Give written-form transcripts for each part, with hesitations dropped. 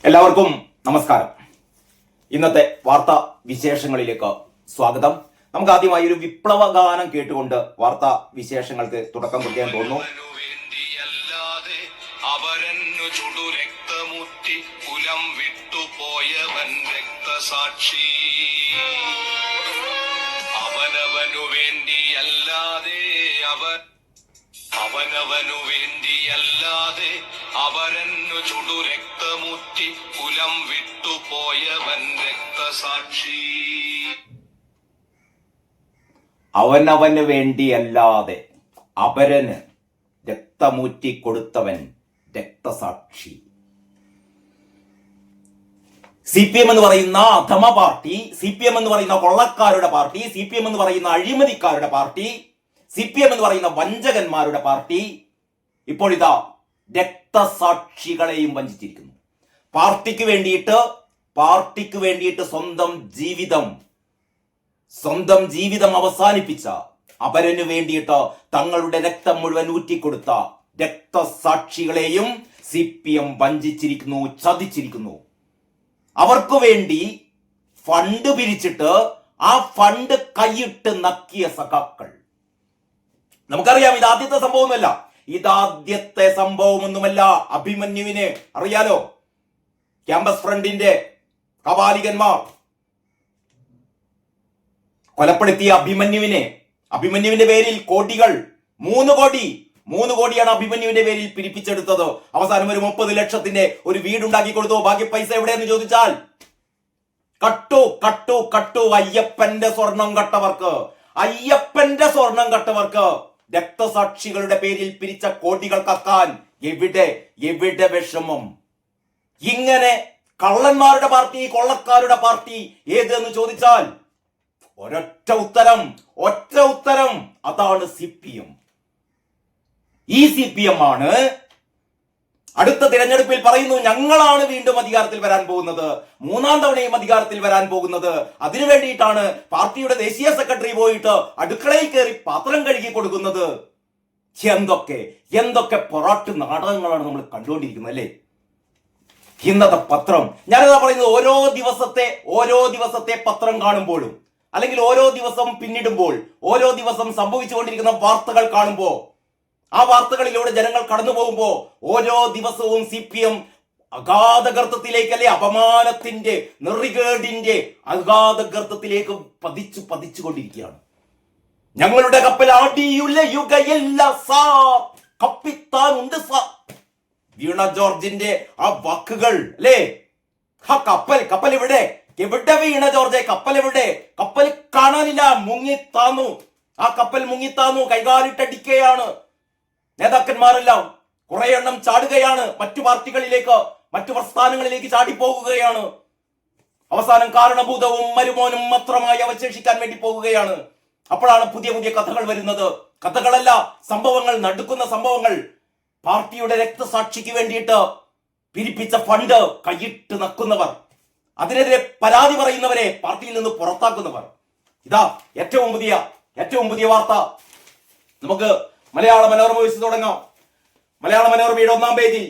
എല്ലാവർക്കും നമസ്കാരം. ഇന്നത്തെ വാർത്താ വിശേഷങ്ങളിലേക്ക് സ്വാഗതം. നമുക്ക് ആദ്യമായി ഒരു വിപ്ലവ ഗാനം കേട്ടുകൊണ്ട് വാർത്താ വിശേഷങ്ങൾക്ക് തുടക്കം കുറിക്കാൻ തോന്നുന്നു. അവനവനു വേണ്ടിയല്ലാതെ അവരന്നു ചുടുരക്തമുറ്റി കുലം വിട്ടുപോയവൻ രക്തസാക്ഷി. അവനവന് വേണ്ടിയല്ലാതെ അവരന് രക്തമൂറ്റി കൊടുത്തവൻ രക്തസാക്ഷി. CPM എന്ന് പറയുന്ന അധമ പാർട്ടി, CPM എന്ന് പറയുന്ന കൊള്ളക്കാരുടെ പാർട്ടി, CPM എന്ന് പറയുന്ന അഴിമതിക്കാരുടെ പാർട്ടി, CPM എന്ന് പറയുന്ന വഞ്ചകന്മാരുടെ പാർട്ടി ഇപ്പോൾ ഇതാ രക്തസാക്ഷികളെയും വഞ്ചിച്ചിരിക്കുന്നു. പാർട്ടിക്ക് വേണ്ടിയിട്ട് സ്വന്തം ജീവിതം അവസാനിപ്പിച്ച, അവരനു വേണ്ടിയിട്ട് തങ്ങളുടെ രക്തം മുഴുവൻ ഊറ്റിക്കൊടുത്ത രക്തസാക്ഷികളെയും CPM വഞ്ചിച്ചിരിക്കുന്നു, ചതിച്ചിരിക്കുന്നു. അവർക്ക് വേണ്ടി ഫണ്ട് പിരിച്ചിട്ട് ആ ഫണ്ട് കൈയിട്ട് നക്കിയ സഖാക്കൾ. നമുക്കറിയാം, ഇതാദ്യത്തെ സംഭവമൊന്നുമല്ല. ഇതാദ്യത്തെ സംഭവമൊന്നുമല്ല. അഭിമന്യുവിനെ അറിയാലോ, ക്യാമ്പസ് ഫ്രണ്ടിന്റെ കവാലികന്മാർ കൊലപ്പെടുത്തിയ അഭിമന്യുവിന്റെ പേരിൽ കോടികൾ, 3 കോടിയാണ് അഭിമന്യുവിന്റെ പേരിൽ പിരിപ്പിച്ചെടുത്തത്. അവസാനം ഒരു 30 ലക്ഷത്തിന്റെ ഒരു വീടുണ്ടാക്കി കൊടുത്തു. ബാക്കി പൈസ എവിടെയെന്ന് ചോദിച്ചാൽ കട്ടു അയ്യപ്പന്റെ സ്വർണം കട്ടവർക്ക് രക്തസാക്ഷികളുടെ പേരിൽ പിരിച്ച കോടികൾ കക്കാൻ എവിടെ വിഷമം? ഇങ്ങനെ കള്ളന്മാരുടെ പാർട്ടി, കൊള്ളക്കാരുടെ പാർട്ടി ഏതെന്ന് ചോദിച്ചാൽ ഒറ്റ ഉത്തരം, അതാണ് CPM. ഈ CPM ആണ് അടുത്ത തിരഞ്ഞെടുപ്പിൽ പറയുന്നു, ഞങ്ങളാണ് വീണ്ടും അധികാരത്തിൽ വരാൻ പോകുന്നത്, 3ാം തവണയും അധികാരത്തിൽ വരാൻ പോകുന്നത്. അതിനു വേണ്ടിയിട്ടാണ് പാർട്ടിയുടെ ദേശീയ സെക്രട്ടറി പോയിട്ട് അടുക്കളയിൽ കയറി പാത്രം കഴുകി കൊടുക്കുന്നത്. എന്തൊക്കെ പൊറാട്ട് നാടകങ്ങളാണ് നമ്മൾ കണ്ടുകൊണ്ടിരിക്കുന്നത്, അല്ലേ? ഇന്നത്തെ പത്രം, ഞാനിതാ പറയുന്നത്, ഓരോ ദിവസത്തെ പത്രം കാണുമ്പോഴും, അല്ലെങ്കിൽ ഓരോ ദിവസം പിന്നിടുമ്പോൾ, ഓരോ ദിവസം സംഭവിച്ചുകൊണ്ടിരിക്കുന്ന വാർത്തകൾ കാണുമ്പോൾ, ആ വാർത്തകളിലൂടെ ജനങ്ങൾ കടന്നു പോകുമ്പോ ഓരോ ദിവസവും CPM അഗാധഗർത്തത്തിലേക്ക്, അല്ലെ, അപമാനത്തിന്റെ, നെറികേടിന്റെ അഗാധഗർത്തത്തിലേക്ക് പതിച്ചുകൊണ്ടിരിക്കുകയാണ്. ഞങ്ങളുടെ കപ്പൽ ആടിയുലയുകയല്ല സാർ, കപ്പിത്താനുണ്ട് സാർ. വീണ ജോർജിന്റെ ആ വാക്കുകൾ, അല്ലേ? ആ കപ്പൽ എവിടെ വീണ ജോർജ്? കപ്പൽ കാണാനില്ല, മുങ്ങിത്താന്നു. ആ കപ്പൽ മുങ്ങിത്താന്നു, കൈകാലിട്ടടിക്കുകയാണ്. നേതാക്കന്മാരെല്ലാം കുറെ എണ്ണം ചാടുകയാണ്, മറ്റു പാർട്ടികളിലേക്ക്, മറ്റു പ്രസ്ഥാനങ്ങളിലേക്ക് ചാടിപ്പോകുകയാണ്. അവസാനം കാരണഭൂതവും മരുമോനും മാത്രമായി അവശേഷിക്കാൻ വേണ്ടി പോകുകയാണ്. അപ്പോഴാണ് പുതിയ കഥകൾ വരുന്നത്. കഥകളല്ല, സംഭവങ്ങൾ, നടുക്കുന്ന സംഭവങ്ങൾ. പാർട്ടിയുടെ രക്തസാക്ഷിക്ക് വേണ്ടിയിട്ട് പിരിപ്പിച്ച ഫണ്ട് കൈയിട്ട് നക്കുന്നവർ, അതിനെതിരെ പരാതി പറയുന്നവരെ പാർട്ടിയിൽ നിന്ന് പുറത്താക്കുന്നവർ. ഇതാ ഏറ്റവും പുതിയ വാർത്ത. നമുക്ക് മലയാള മനോരമ വെച്ച് തുടങ്ങാം. മലയാള മനോരമയുടെ 1ാം പേജിൽ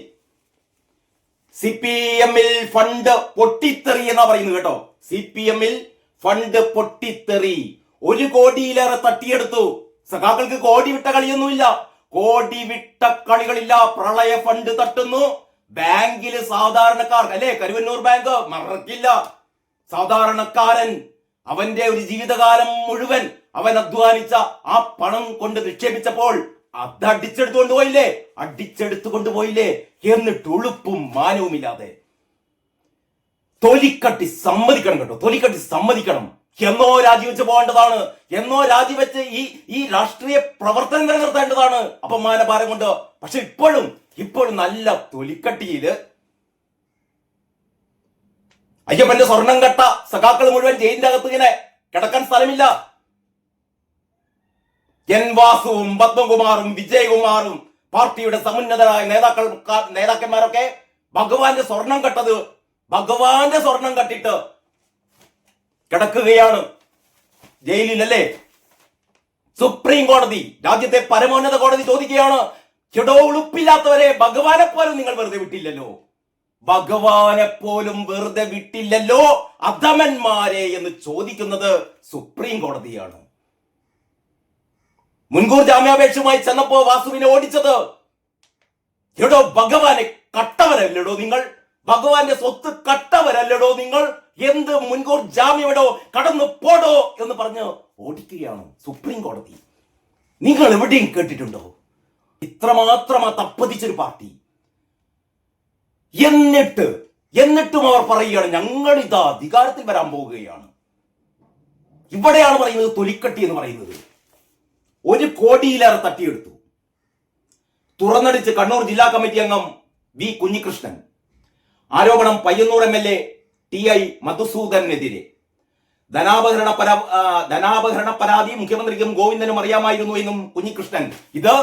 CPM-ൽ ഫണ്ട് പൊട്ടിത്തെറി എന്നാ പറയുന്നത്, കേട്ടോ. CPM-ൽ ഫണ്ട് പൊട്ടിത്തെറി, 1 കോടിയിലേറെ തട്ടിയെടുത്തു. സഖാക്കൾക്ക് കോടി വിട്ട കളിയൊന്നുമില്ല, പ്രളയ ഫണ്ട് തട്ടുന്നു. ബാങ്കില് സാധാരണക്കാർ, അല്ലെ, കരുവന്നൂർ ബാങ്ക് മറക്കില്ല. സാധാരണക്കാരൻ അവന്റെ ഒരു ജീവിതകാലം മുഴുവൻ അവൻ അധ്വാനിച്ച ആ പണം കൊണ്ട് നിക്ഷേപിച്ചപ്പോൾ അത് അടിച്ചെടുത്തു കൊണ്ടുപോയില്ലേ എന്നിട്ട് ഉളുപ്പും മാനവുമില്ലാതെ തൊലിക്കട്ടി സമ്മതിക്കണം, കേട്ടോ. എന്നോ രാജിവെച്ച് പോകേണ്ടതാണ്, എന്നോ രാജിവെച്ച് ഈ രാഷ്ട്രീയ പ്രവർത്തനം നിലനിർത്തേണ്ടതാണ് അപമാനഭാരം കൊണ്ട്. പക്ഷെ ഇപ്പോഴും നല്ല തൊലിക്കട്ടിയില് അയ്യപ്പന്റെ സ്വർണം കട്ട സഖാക്കൾ മുഴുവൻ ജയിലിന്റെ അകത്ത് ഇങ്ങനെ കിടക്കാൻ സ്ഥലമില്ല. എൻ വാസുവും പത്മകുമാറും വിജയകുമാറും പാർട്ടിയുടെ സമുന്നതരായ നേതാക്കന്മാരൊക്കെ ഭഗവാന്റെ സ്വർണം കട്ടിട്ട് കിടക്കുകയാണ് ജയിലിലല്ലേ. സുപ്രീം കോടതി, രാജ്യത്തെ പരമോന്നത കോടതി ചോദിക്കുകയാണ്, ഉളുപ്പില്ലാത്തവരെ ഭഗവാനെ പോലും നിങ്ങൾ വെറുതെ വിട്ടില്ലല്ലോ. ഭഗവാനെ പോലും വെറുതെ വിട്ടില്ലല്ലോ അധമന്മാരെ എന്ന് ചോദിക്കുന്നത് സുപ്രീം കോടതിയാണ്. മുൻകൂർ ജാമ്യാപേക്ഷയുമായി ചെന്നപ്പോ വാസുവിനെ ഓടിച്ചത് എടോ ഭഗവാനെ കട്ടവരല്ലടോ നിങ്ങൾ, ഭഗവാന്റെ സ്വത്ത് കട്ടവരല്ലടോ നിങ്ങൾ, എന്ത് മുൻകൂർ ജാമ്യമിടോ, കടന്നു പോടോ എന്ന് പറഞ്ഞ് ഓടിക്കുകയാണ് സുപ്രീം കോടതി. നിങ്ങൾ എവിടെയും കേട്ടിട്ടുണ്ടോ ഇത്രമാത്രം തപ്പതിച്ചൊരു പാർട്ടി? എന്നിട്ടും അവർ പറയുകയാണ് ഞങ്ങൾ ഇതാ അധികാരത്തിൽ വരാൻ പോവുകയാണ്. ഇവിടെയാണ് പറയുന്നത് തൊലിക്കട്ടി എന്ന് പറയുന്നത്. 1 കോടിയിലേറെ തട്ടിയെടുത്തു. തുറന്നടിച്ച് കണ്ണൂർ ജില്ലാ കമ്മിറ്റി അംഗം വി കുഞ്ഞികൃഷ്ണൻ. ആരോപണം പയ്യന്നൂർ MLA TI മധുസൂദനെതിരെ. ധനാപഹരണ പരാതി മുഖ്യമന്ത്രിക്കും ഗോവിന്ദനും അറിയാമായിരുന്നു എന്നും കുഞ്ഞികൃഷ്ണൻ. ഇത്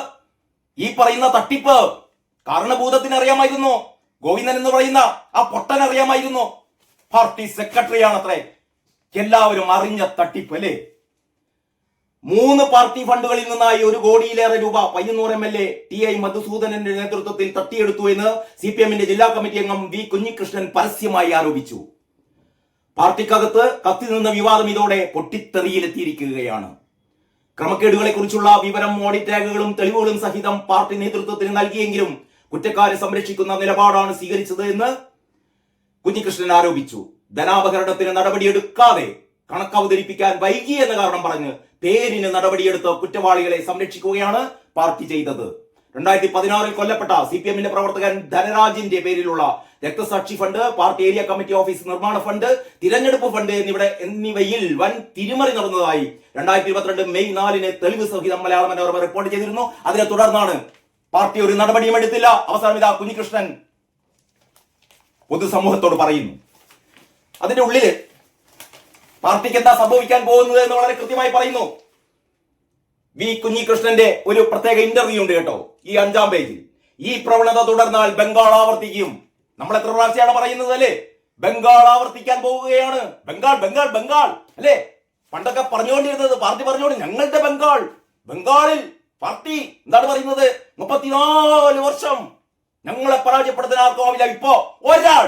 ഈ പറയുന്ന തട്ടിപ്പ് കാരണഭൂതത്തിന് അറിയാമായിരുന്നു. ഗോവിന്ദൻ എന്ന് പറയുന്ന ആ പൊട്ടൻ അറിയാമായിരുന്നു. പാർട്ടി സെക്രട്ടറിയാണത്രേ. എല്ലാവരും അറിഞ്ഞ തട്ടിപ്പ് അല്ലേ? 3 പാർട്ടി ഫണ്ടുകളിൽ നിന്നായി 1 കോടിയിലേറെ രൂപ പയ്യന്നൂർ MLA TI മധുസൂദനന്റെ നേതൃത്വത്തിൽ തട്ടിയെടുത്തു എന്ന് CPM-ന്റെ ജില്ലാ കമ്മിറ്റി അംഗം വി കുഞ്ഞികൃഷ്ണൻ പരസ്യമായി ആരോപിച്ചു. പാർട്ടിക്കകത്ത് കത്തി നിന്ന വിവാദം ഇതോടെ പൊട്ടിത്തെറിയിലെത്തിയിരിക്കുകയാണ്. ക്രമക്കേടുകളെ കുറിച്ചുള്ള വിവരം ഓഡിറ്റ് രേഖകളും തെളിവുകളും സഹിതം പാർട്ടി നേതൃത്വത്തിന് നൽകിയെങ്കിലും കുറ്റക്കാരെ സംരക്ഷിക്കുന്ന നിലപാടാണ് സ്വീകരിച്ചത് എന്ന് കുഞ്ഞികൃഷ്ണൻ ആരോപിച്ചു. ധനാപഹരണത്തിന് നടപടിയെടുക്കാതെ കണക്ക് അവതരിപ്പിക്കാൻ വൈകി എന്ന കാരണം പറഞ്ഞ് പേരിന് നടപടിയെടുത്ത് കുറ്റവാളികളെ സംരക്ഷിക്കുകയാണ് പാർട്ടി ചെയ്തത്. 2016 കൊല്ലപ്പെട്ട CPM-ന്റെ പ്രവർത്തകൻ ധനരാജിന്റെ പേരിലുള്ള രക്തസാക്ഷി fund, party area committee office നിർമ്മാണ ഫണ്ട്, തിരഞ്ഞെടുപ്പ് ഫണ്ട് എന്നിവയിൽ വൻ തിരിമറി നടന്നതായി 2022 മെയ് 4 തെളിവ് സഹിതം മലയാള മനോരമ റിപ്പോർട്ട് ചെയ്തിരുന്നു. അതിനെ തുടർന്നാണ് പാർട്ടി ഒരു നടപടിയും എടുത്തില്ല. അവസാനം ഇതാ കുഞ്ഞികൃഷ്ണൻ പൊതുസമൂഹത്തോട് പറയുന്നു. അതിന്റെ ഉള്ളില് പാർട്ടിക്ക് എന്താ സംഭവിക്കാൻ പോകുന്നത് എന്ന് വളരെ കൃത്യമായി പറയുന്നു. വി കുഞ്ഞികൃഷ്ണന്റെ ഒരു പ്രത്യേക ഇന്റർവ്യൂ ഉണ്ട് കേട്ടോ, ഈ 5-ാം പേജിൽ. ഈ പ്രവണത തുടർന്നാൽ ബംഗാൾ ആവർത്തിക്കും. നമ്മൾ എത്ര പ്രാവശ്യമാണ് പറയുന്നത് അല്ലേ? ബംഗാൾ ആവർത്തിക്കാൻ പോവുകയാണ്. ബംഗാൾ അല്ലേ? പണ്ടൊക്കെ പറഞ്ഞുകൊണ്ടിരുന്നത് പാർട്ടി പറഞ്ഞുകൊണ്ട് ഞങ്ങളുടെ ബംഗാളിൽ പാർട്ടി എന്താണ് പറയുന്നത്? 34 വർഷം ഞങ്ങളെ പരാജയപ്പെടുത്താൻ ആർക്കും ആവില്ല. ഇപ്പോ ഒരാൾ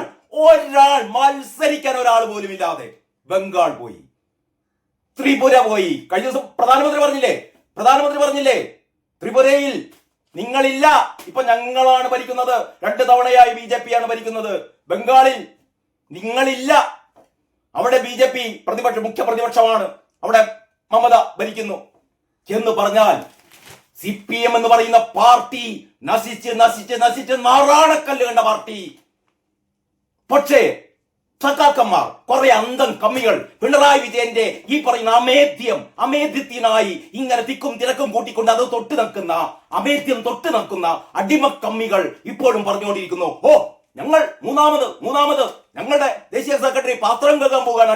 മത്സരിക്കാൻ ഒരാൾ പോലും ഇല്ലാതെ ബംഗാൾ പോയി, ത്രിപുര പോയി. കഴിഞ്ഞ ദിവസം പ്രധാനമന്ത്രി പറഞ്ഞില്ലേ ത്രിപുരയിൽ നിങ്ങളില്ല, ഇപ്പൊ ഞങ്ങളാണ് ഭരിക്കുന്നത്. 2 തവണയായി BJP ആണ് ഭരിക്കുന്നത്. ബംഗാളിൽ നിങ്ങളില്ല, അവിടെ BJP മുഖ്യ പ്രതിപക്ഷമാണ്, അവിടെ മമത ഭരിക്കുന്നു എന്ന് പറഞ്ഞാൽ CPM എന്ന് പറയുന്ന പാർട്ടി നശിച്ച് നാറാണക്കല്ല് കണ്ട പാർട്ടി. പക്ഷേ സഖാക്കന്മാർ, കുറെ അന്തം കമ്മികൾ പിണറായി വിജയന്റെ ഈ പറയുന്ന അമേദ്യത്തിനായി ഇങ്ങനെ തിക്കും തിരക്കും കൂട്ടിക്കൊണ്ട് അത് അമേദ്യം തൊട്ട് നിൽക്കുന്ന അടിമ കമ്മികൾ ഇപ്പോഴും പറഞ്ഞുകൊണ്ടിരിക്കുന്നു. ഞങ്ങൾ മൂന്നാമത് ഞങ്ങളുടെ ദേശീയ സെക്രട്ടറി പാത്രം കഴുകാൻ പോവുകയാണ്,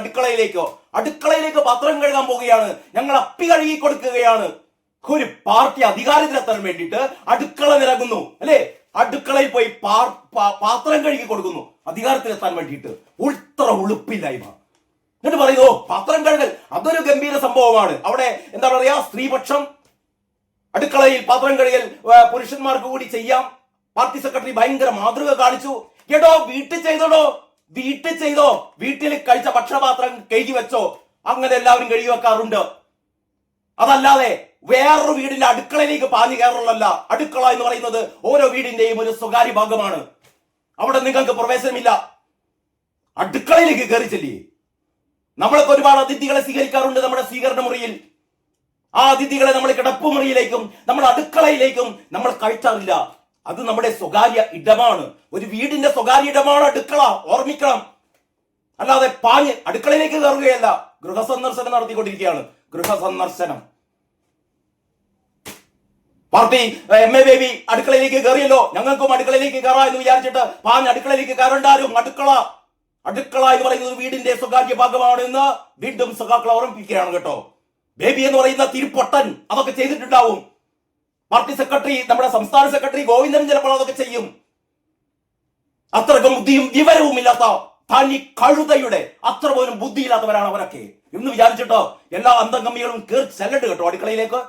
അടുക്കളയിലേക്ക് പാത്രം കഴുകാൻ പോവുകയാണ്, ഞങ്ങൾ അപ്പി കഴുകി കൊടുക്കുകയാണ്. ഒരു പാർട്ടി അധികാരത്തിലെത്താൻ വേണ്ടിയിട്ട് അടുക്കള നിരകുന്നു അല്ലെ? അടുക്കളയിൽ പോയി പാത്രം കഴുകി കൊടുക്കുന്നു അധികാരത്തിലെത്താൻ വേണ്ടിയിട്ട്. ഉൾത്ര ഉളുപ്പില്ലായ്മ. എന്നിട്ട് പറയുന്നു പാത്രം കഴുകൽ അതൊരു ഗംഭീര സംഭവമാണ്. അവിടെ എന്താ പറയാ, സ്ത്രീപക്ഷം അടുക്കളയിൽ പാത്രം കഴുകൽ പുരുഷന്മാർക്ക് കൂടി ചെയ്യാം. പാർട്ടി സെക്രട്ടറി ഭയങ്കര മാതൃക കാണിച്ചു. വീട്ടിൽ ചെയ്തോ, വീട്ടിൽ കഴിച്ച ഭക്ഷണപാത്രം കഴുകി വെച്ചോ, അങ്ങനെ എല്ലാവരും കഴുകി വെക്കാറുണ്ട്. അതല്ലാതെ വേറൊരു വീടിന്റെ അടുക്കളയിലേക്ക് പാഞ്ഞു കയറുള്ളല്ല. അടുക്കള എന്ന് പറയുന്നത് ഓരോ വീടിന്റെയും ഒരു സ്വകാര്യ ഭാഗമാണ്. അവിടെ നിങ്ങൾക്ക് പ്രവേശനമില്ല. അടുക്കളയിലേക്ക് കയറി ചെല്ലി. നമ്മളൊക്കെ ഒരുപാട് അതിഥികളെ സ്വീകരിക്കാറുണ്ട് നമ്മുടെ സ്വീകരണ മുറിയിൽ. ആ അതിഥികളെ നമ്മൾ കിടപ്പുമുറിയിലേക്കും നമ്മൾ അടുക്കളയിലേക്കും നമ്മൾ കയറ്റാറില്ല. അത് നമ്മുടെ സ്വകാര്യ ഇടമാണ്. ഒരു വീടിന്റെ സ്വകാര്യ ഇടമാണ് അടുക്കള, ഓർമ്മിക്കണം. അല്ലാതെ പാഞ്ഞ് അടുക്കളയിലേക്ക് കയറുകയല്ല. ഗൃഹസന്ദർശനം നടത്തിക്കൊണ്ടിരിക്കുകയാണ്. ഗൃഹസന്ദർശനം. പാർട്ടി MA ബേബി അടുക്കളയിലേക്ക് കയറിയല്ലോ, ഞങ്ങൾക്കും അടുക്കളയിലേക്ക് കയറാം എന്ന് വിചാരിച്ചിട്ട് പാഞ്ഞ് അടുക്കളയിലേക്ക് കയറണ്ടാരും. അടുക്കള എന്ന് പറയുന്നത് വീടിന്റെ സ്വകാര്യ ഭാഗമാണ് എന്ന് വീണ്ടും സഖാക്കളെ ഓർമ്മിപ്പിക്കുകയാണ് കേട്ടോ. ബേബി എന്ന് പറയുന്ന തിരുപ്പൊട്ടൻ അതൊക്കെ ചെയ്തിട്ടുണ്ടാവും. പാർട്ടി സെക്രട്ടറി, നമ്മുടെ സംസ്ഥാന സെക്രട്ടറി ഗോവിന്ദൻ ചിലപ്പോൾ അതൊക്കെ ചെയ്യും. അത്രക്കും ബുദ്ധിയും വിവരവും ഇല്ലാത്ത തനി കഴുതയുടെ അത്ര പോലും ബുദ്ധിയില്ലാത്തവരാണ് അവരൊക്കെ എന്ന് വിചാരിച്ചിട്ടോ എല്ലാ അന്തംഗമ്മികളും കയറി ചെല്ലട്ട് കേട്ടോ അടുക്കളയിലേക്ക്.